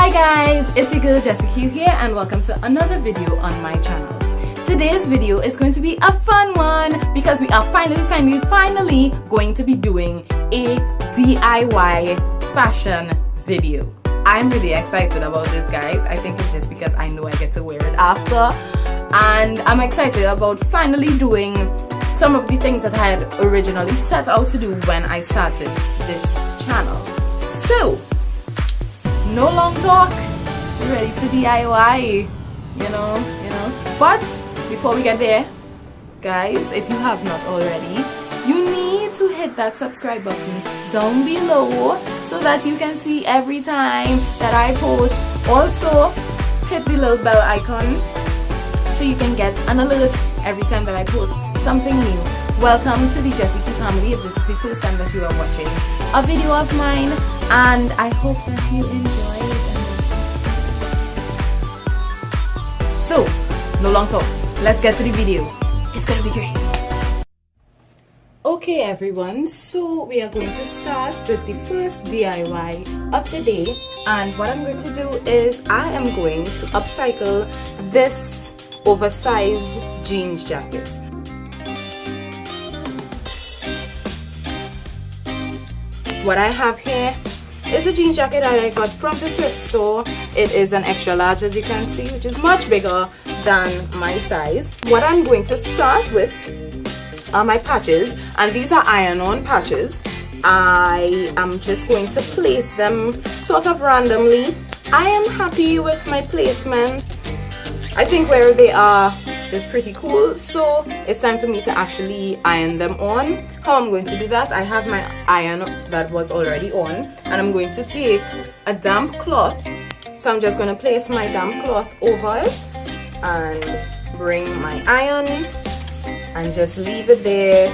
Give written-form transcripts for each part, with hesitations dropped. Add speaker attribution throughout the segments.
Speaker 1: Hi guys, it's your girl Jessica here and welcome to another video on my channel. Today's video is going to be a fun one because we are finally going to be doing a DIY fashion video. I'm really excited about this, guys. I think it's just because I know I get to wear it after, and I'm excited about finally doing some of the things that I had originally set out to do when I started this channel. So no long talk, we're ready to DIY, you know. But before we get there, guys, if you have not already, you need to hit that subscribe button down below so that you can see every time that I post. Also, hit the little bell icon so you can get an alert every time that I post something new. Welcome to the Jessica family if this is the first time that you are watching a video of mine, and I hope that you enjoy it. So, no long talk, let's get to the video. It's gonna be great. Okay everyone, so we are going to start with the first DIY of the day, and what I'm going to do is I am going to upcycle this oversized jeans jacket. What I have here is a jeans jacket that I got from the thrift store. It is an extra large, as you can see, which is much bigger than my size. What I'm going to start with are my patches, and these are iron-on patches. I am just going to place them sort of randomly. I am happy with my placement. I think where they are is pretty cool, so it's time for me to actually iron them on. How I'm going to do that, I have my iron that was already on, and I'm going to take a damp cloth. So I'm just going to place my damp cloth over it and bring my iron and just leave it there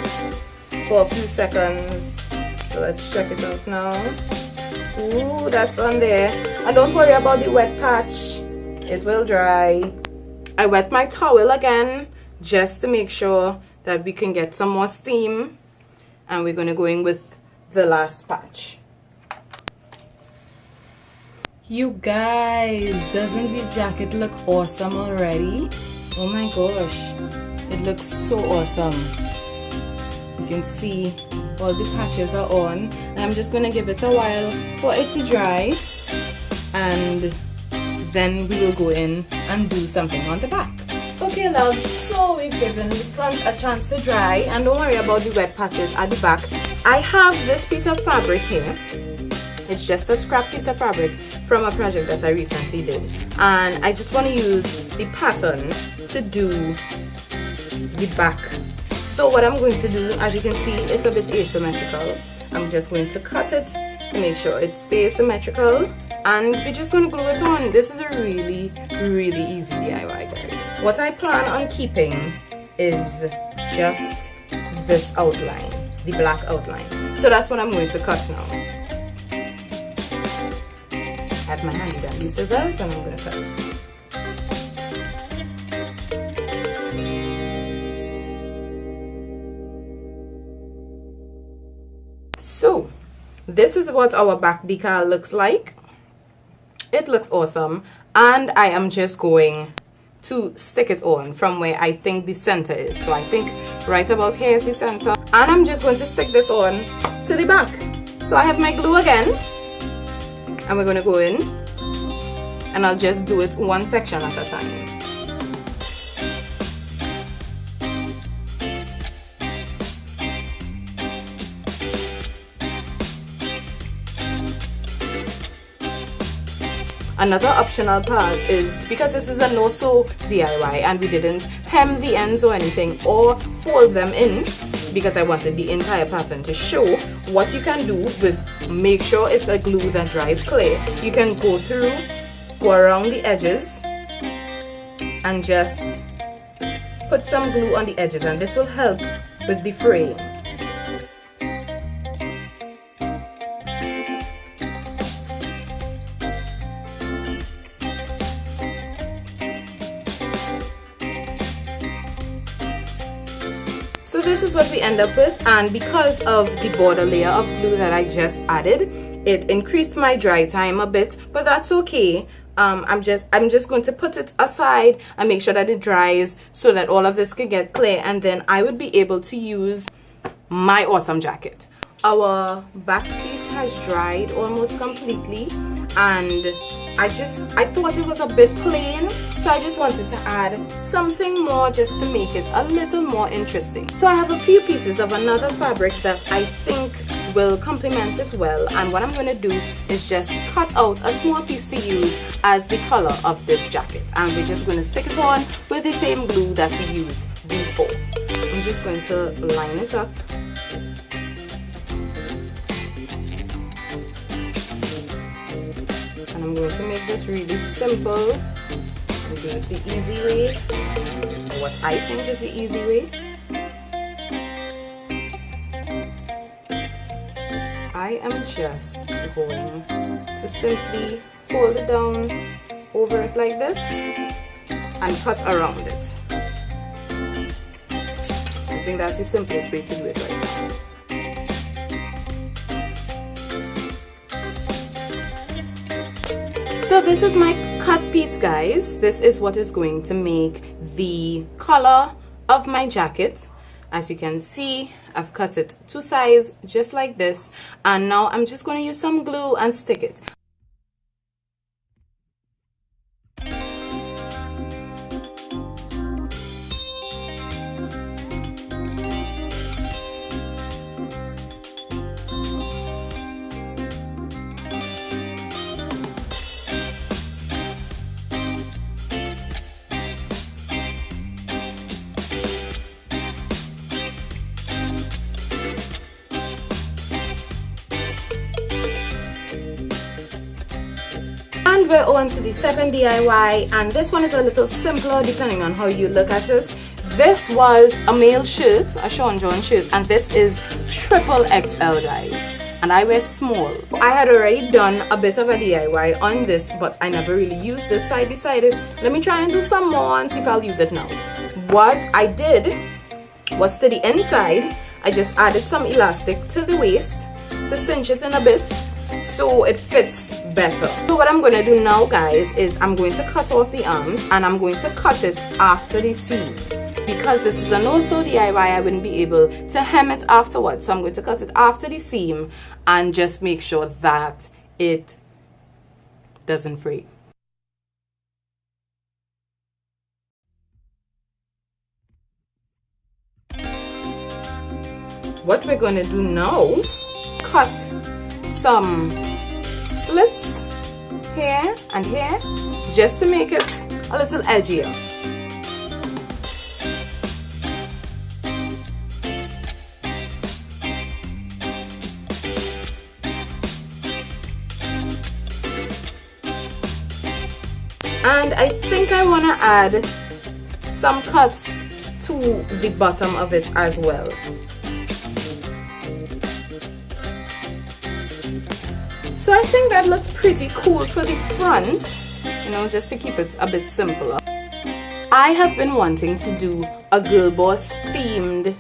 Speaker 1: for a few seconds. So let's check it out now. Ooh, that's on there. And don't worry about the wet patch, it will dry. I wet my towel again just to make sure that we can get some more steam, and we're going to go in with the last patch. You guys, doesn't the jacket look awesome already? Oh my gosh, it looks so awesome. You can see all the patches are on, and I'm just going to give it a while for it to dry, and then we will go in and do something on the back. Okay loves, so we've given the front a chance to dry, and don't worry about the wet patches at the back. I have this piece of fabric here. It's just a scrap piece of fabric from a project that I recently did, and I just want to use the pattern to do the back. So what I'm going to do, as you can see, it's a bit asymmetrical. I'm just going to cut it to make sure it stays symmetrical, and we're just going to glue it on. This is a really easy DIY, guys. What I plan on keeping is just this outline, the black outline. So that's what I'm going to cut now. I have my handy dandy scissors, and I'm going to cut. So this is what our back decal looks like. It looks awesome, and I am just going to stick it on from where I think the center is. So I think right about here is the center, and I'm just going to stick this on to the back. So I have my glue again, and we're going to go in, and I'll just do it one section at a time. Another optional part is, because this is a no-sew DIY and we didn't hem the ends or anything or fold them in, because I wanted the entire pattern to show what you can do with, make sure it's a glue that dries clear. You can go around the edges and just put some glue on the edges, and this will help with the fraying. So this is what we end up with, and because of the border layer of glue that I just added, It increased my dry time a bit, but that's okay. I'm just going to put it aside and make sure that it dries so that all of this can get clear, and then I would be able to use my awesome jacket. Our back piece has dried almost completely, and I thought it was a bit plain, so I just wanted to add something more just to make it a little more interesting. So I have a few pieces of another fabric that I think will complement it well, and what I'm going to do is just cut out a small piece to use as the color of this jacket, and we're just going to stick it on with the same glue that we used before. I'm just going to line it up. And I'm going to make this really simple and do it the easy way, or what I think is the easy way. I am just going to simply fold it down over it like this and cut around it. I think that's the simplest way to do it right now. So this is my cut piece, guys. This is what is going to make the color of my jacket. As you can see, I've cut it to size just like this, and now I'm just going to use some glue and stick it. And we're on to the second DIY, and this one is a little simpler depending on how you look at it. This was a male shirt, a Sean John shirt, and this is triple XL, guys, and I wear small. I had already done a bit of a DIY on this, but I never really used it, so I decided let me try and do some more and see if I'll use it now. What I did was, to the inside, I just added some elastic to the waist to cinch it in a bit so it fits better. So what I'm going to do now, guys, is I'm going to cut off the arms, and I'm going to cut it after the seam. Because this is an also DIY, I wouldn't be able to hem it afterwards, so I'm going to cut it after the seam and just make sure that it doesn't fray. What we're going to do now, cut some slits here and here just to make it a little edgier. And I think I want to add some cuts to the bottom of it as well. So I think that looks pretty cool for the front, you know, just to keep it a bit simpler. I have been wanting to do a girl boss themed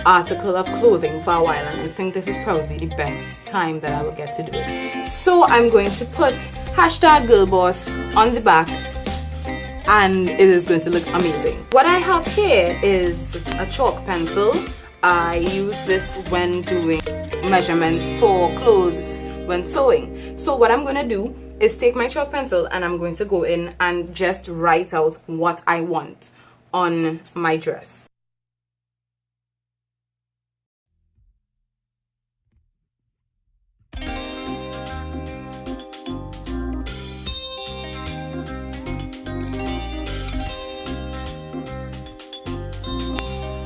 Speaker 1: article of clothing for a while, and I think this is probably the best time that I will get to do it. So I'm going to put #girlboss on the back, and it is going to look amazing. What I have here is a chalk pencil. I use this when doing measurements for clothes when sewing. So what I'm going to do is take my chalk pencil, and I'm going to go in and just write out what I want on my dress.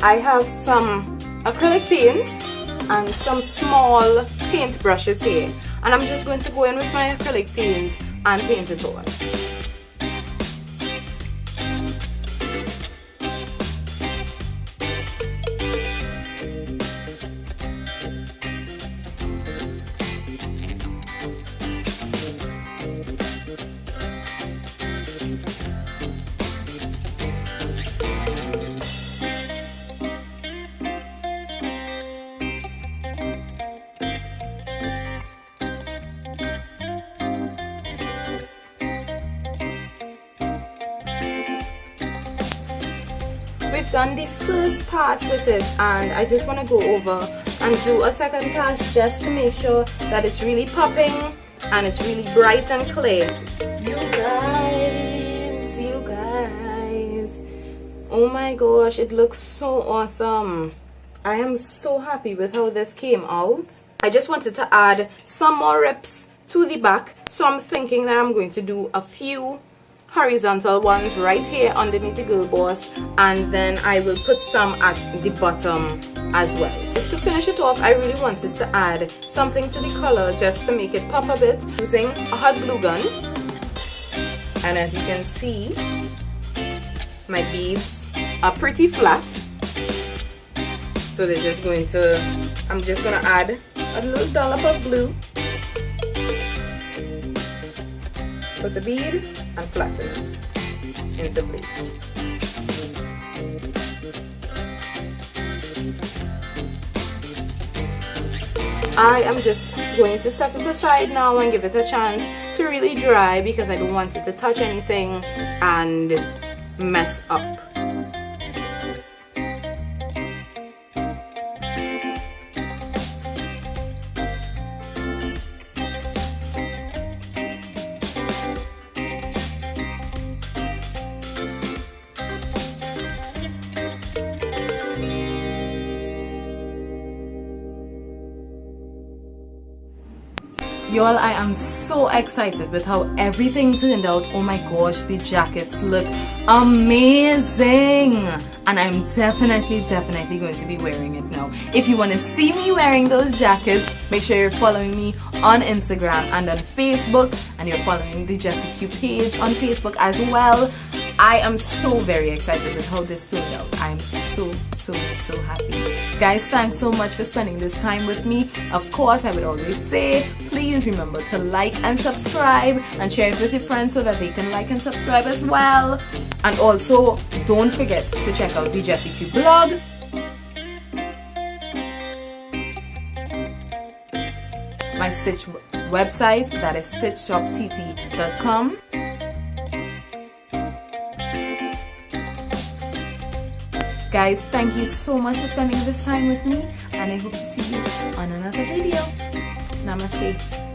Speaker 1: I have some acrylic paint and some small paint brushes here, and I'm just going to go in with my acrylic paint and paint it on. we've done the first pass with it, and I just want to go over and do a second pass just to make sure that it's really popping and it's really bright and clear. You guys, oh my gosh, it looks so awesome. I am so happy with how this came out. I just wanted to add some more rips to the back, so I'm thinking that I'm going to do a few horizontal ones right here underneath the girl boss, and then I will put some at the bottom as well. Just to finish it off, I really wanted to add something to the color just to make it pop a bit, using a hot glue gun. And as you can see, my beads are pretty flat, so they're just going to, I'm just going to add a little dollop of glue, put a bead and flatten it into place. I am just going to set it aside now and give it a chance to really dry, because I don't want it to touch anything and mess up. Y'all, I am so excited with how everything turned out. Oh my gosh, the jackets look amazing, and I'm definitely going to be wearing it now. If you want to see me wearing those jackets, make sure you're following me on Instagram and on Facebook, and you're following the Jessie Q page on Facebook as well. I am so very excited with how this turned out. I'm so happy. Guys, thanks so much for spending this time with me. Of course, I would always say, please remember to like and subscribe and share it with your friends so that they can like and subscribe as well. And also, don't forget to check out the Jessie Q blog. My Stitch website, that is stitchshoptt.com. Guys, thank you so much for spending this time with me, and I hope to see you on another video. Namaste.